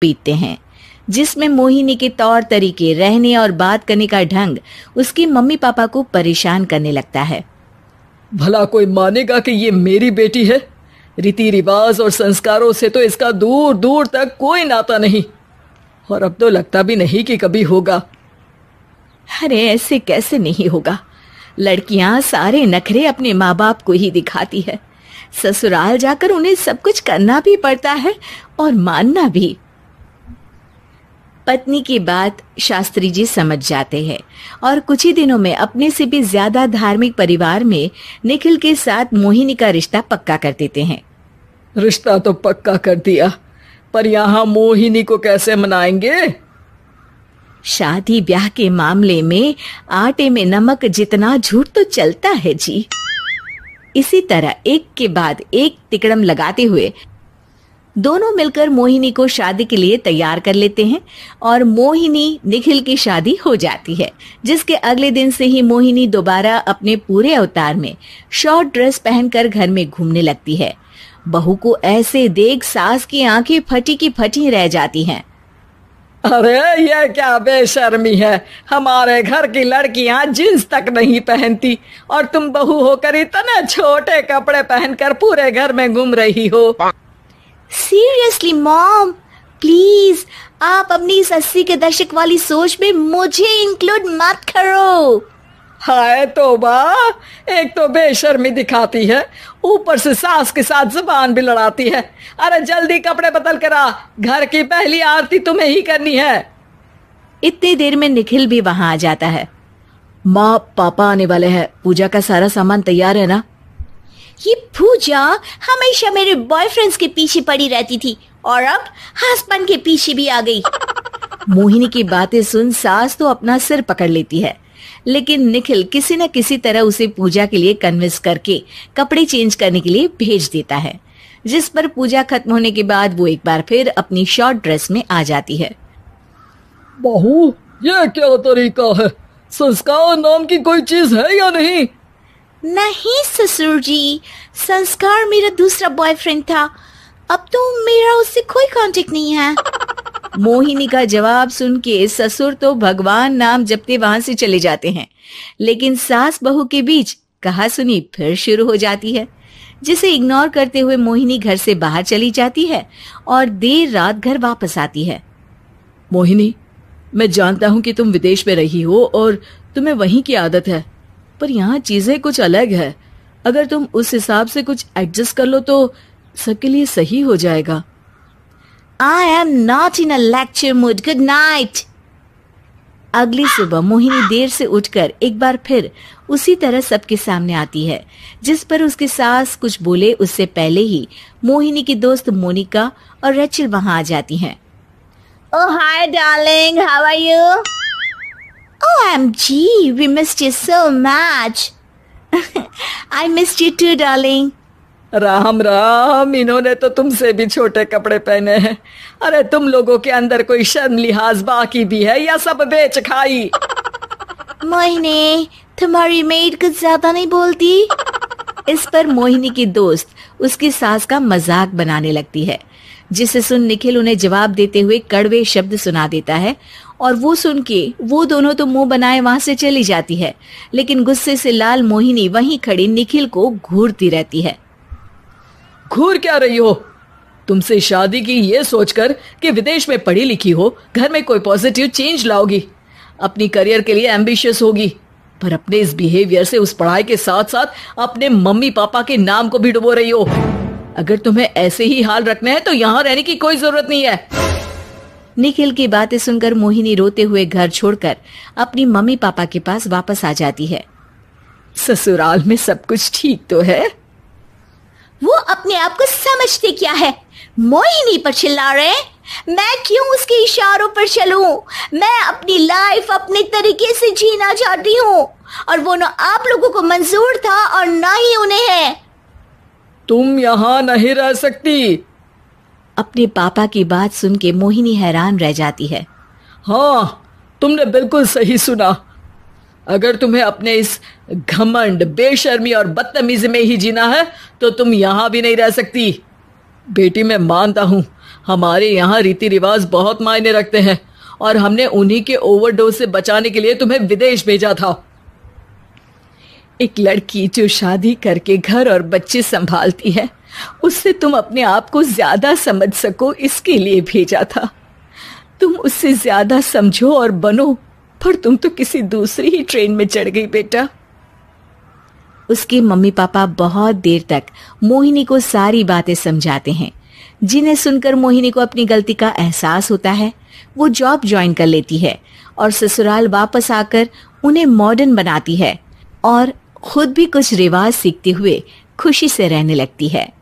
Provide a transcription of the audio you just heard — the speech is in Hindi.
बीतते हैं, जिसमें मोहिनी के तौर तरीके, रहने और बात करने का ढंग उसकी मम्मी पापा को परेशान करने लगता है। भला कोई मानेगा कि ये मेरी बेटी है? रीति रिवाज और संस्कारों से तो इसका दूर दूर तक कोई नाता नहीं, और अब तो लगता भी नहीं कि कभी होगा। अरे ऐसे कैसे नहीं होगा? लड़कियां सारे नखरे अपने माँ बाप को ही दिखाती है। ससुराल जाकर उन्हें सब कुछ करना भी पड़ता है और मानना भी। पत्नी की बात शास्त्री जी समझ जाते हैं और कुछ ही दिनों में अपने से भी ज्यादा धार्मिक परिवार में निखिल के साथ मोहिनी का रिश्ता पक्का कर देते हैं। रिश्ता तो पक्का कर दिया, पर यहाँ मोहिनी को कैसे मनाएंगे? शादी ब्याह के मामले में आटे में नमक जितना झूठ तो चलता है जी। इसी तरह एक के बाद एक तिकड़म लगाते हुए दोनों मिलकर मोहिनी को शादी के लिए तैयार कर लेते हैं और मोहिनी निखिल की शादी हो जाती है, जिसके अगले दिन से ही मोहिनी दोबारा अपने पूरे अवतार में शॉर्ट ड्रेस पहनकर घर में घूमने लगती है। बहू को ऐसे देख सास की आंखें फटी की फटी रह जाती हैं। अरे ये क्या बेशर्मी है, हमारे घर की लड़कियां जींस तक नहीं पहनती और तुम बहू होकर इतने छोटे कपड़े पहनकर पूरे घर में घूम रही हो। सीरियसली मॉम, प्लीज आप अपनी इस 80 के दशक वाली सोच में मुझे इंक्लूड मत करो। हाय तौबा, एक तो बेशर्मी दिखाती है, ऊपर से सास के साथ जुबान भी लड़ाती है। अरे जल्दी कपड़े बदल कर आ, घर की पहली आरती तुम्हें ही करनी है। इतनी देर में निखिल भी वहां आ जाता है। माँ पापा आने वाले हैं, पूजा का सारा सामान तैयार है ना? ये पूजा हमेशा मेरे बॉयफ्रेंड्स के पीछे पड़ी रहती थी और अब हस्बैंड के पीछे भी आ गई। मोहिनी की बातें सुन सास तो अपना सिर पकड़ लेती है, लेकिन निखिल किसी न किसी तरह उसे पूजा के लिए कन्विंस करके कपड़े चेंज करने के लिए भेज देता है, जिस पर पूजा खत्म होने के बाद वो एक बार फिर अपनी शॉर्ट ड्रेस में आ जाती है। बहू, ये क्या तरीका है? संस्कार नाम की कोई चीज है या नहीं? नहीं ससुर जी, संस्कार मेरा दूसरा बॉयफ्रेंड था, अब तो मेरा उससे कोई कांटेक्ट नहीं है। मोहिनी का जवाब सुन के ससुर तो भगवान नाम जपते वहां से चले जाते हैं, लेकिन सास बहू के बीच कहा सुनी फिर शुरू हो जाती है, जिसे इग्नोर करते हुए मोहिनी घर से बाहर चली जाती है और देर रात घर वापस आती है। मोहिनी, मैं जानता हूँ कि तुम विदेश में रही हो और तुम्हें वहीं की आदत है, पर यहाँ चीजें कुछ अलग है। अगर तुम उस हिसाब से कुछ एडजस्ट कर लो तो सबके लिए सही हो जाएगा। I am not in a lecture mood. Good night. अगली सुबह मोहिनी देर से उठकर एक बार फिर उसी तरह सबके सामने आती है, जिस पर उसकी सास कुछ बोले उससे पहले ही मोहिनी की दोस्त मोनिका और रेचल वहां आ जाती हैं। Oh hi darling, how are you? OMG, we missed you so much. I missed you too, darling. Ram Ram, इन्होंने तो तुमसे भी छोटे कपड़े पहने हैं। अरे तुम लोगों के अंदर कोई शर्म लिहाज बाकी भी है या सब बेच खाई? मोहिनी, तुम्हारी मेड कुछ ज्यादा नहीं बोलती? इस पर मोहिनी की दोस्त उसकी सास का मजाक बनाने लगती है, जिसे सुन निखिल उन्हें जवाब देते हुए कड़वे शब्द सुना देता है और वो सुन के वो दोनों तो मुंह बनाए वहां से चली जाती है, लेकिन गुस्से से लाल मोहिनी वहीं खड़ी निखिल को घूरती रहती है। घूर क्या रही हो? तुमसे शादी की ये सोचकर कि विदेश में पढ़ी लिखी हो, घर में कोई पॉजिटिव चेंज लाओगी, अपनी करियर के लिए एम्बिशियस होगी, पर अपने इस बिहेवियर से उस पढ़ाई के साथ साथ अपने मम्मी पापा के नाम को भी डुबो रही हो। अगर तुम्हें ऐसे ही हाल रखना है तो यहाँ रहने की कोई जरूरत नहीं है। निखिल की बातें सुनकर मोहिनी रोते हुए घर छोड़कर अपनी मम्मी पापा के पास वापस आ जाती है। ससुराल में सब कुछ ठीक तो है? वो अपने आप को समझते क्या है? मोहिनी पर चिल्ला रहे? मैं क्यों उसके इशारों पर चलूं? मैं अपनी लाइफ अपने तरीके से जीना चाहती हूँ और वो ना आप लोगों को मंजूर था और ना ही उन्हें है। तुम यहाँ नहीं रह सकती। अपने पापा की बात सुन के मोहिनी हैरान रह जाती है। हाँ, तुमने बिल्कुल सही सुना। अगर तुम्हें अपने इस घमंड, बेशर्मी और बदतमीजी में ही जीना है तो तुम यहाँ भी नहीं रह सकती। बेटी, मैं मानता हूँ हमारे यहाँ रीति रिवाज बहुत मायने रखते हैं और हमने उन्हीं के ओवरडोज से बचाने के लिए तुम्हें विदेश भेजा था। एक लड़की जो शादी करके घर और बच्चे संभालती है, उससे तुम अपने आप को ज्यादा समझ सको इसके लिए भेजा था। तुम उससे ज्यादा समझो और बनो, पर तुम तो किसी दूसरी ही ट्रेन में चढ़ गई बेटा। उसके मम्मी पापा बहुत देर तक मोहिनी को सारी बातें समझाते हैं, जिन्हें सुनकर मोहिनी को अपनी गलती का एहसास होता है। वो जॉब ज्वाइन कर लेती है और ससुराल वापस आकर उन्हें मॉडर्न बनाती है और खुद भी कुछ रिवाज सीखते हुए खुशी से रहने लगती है।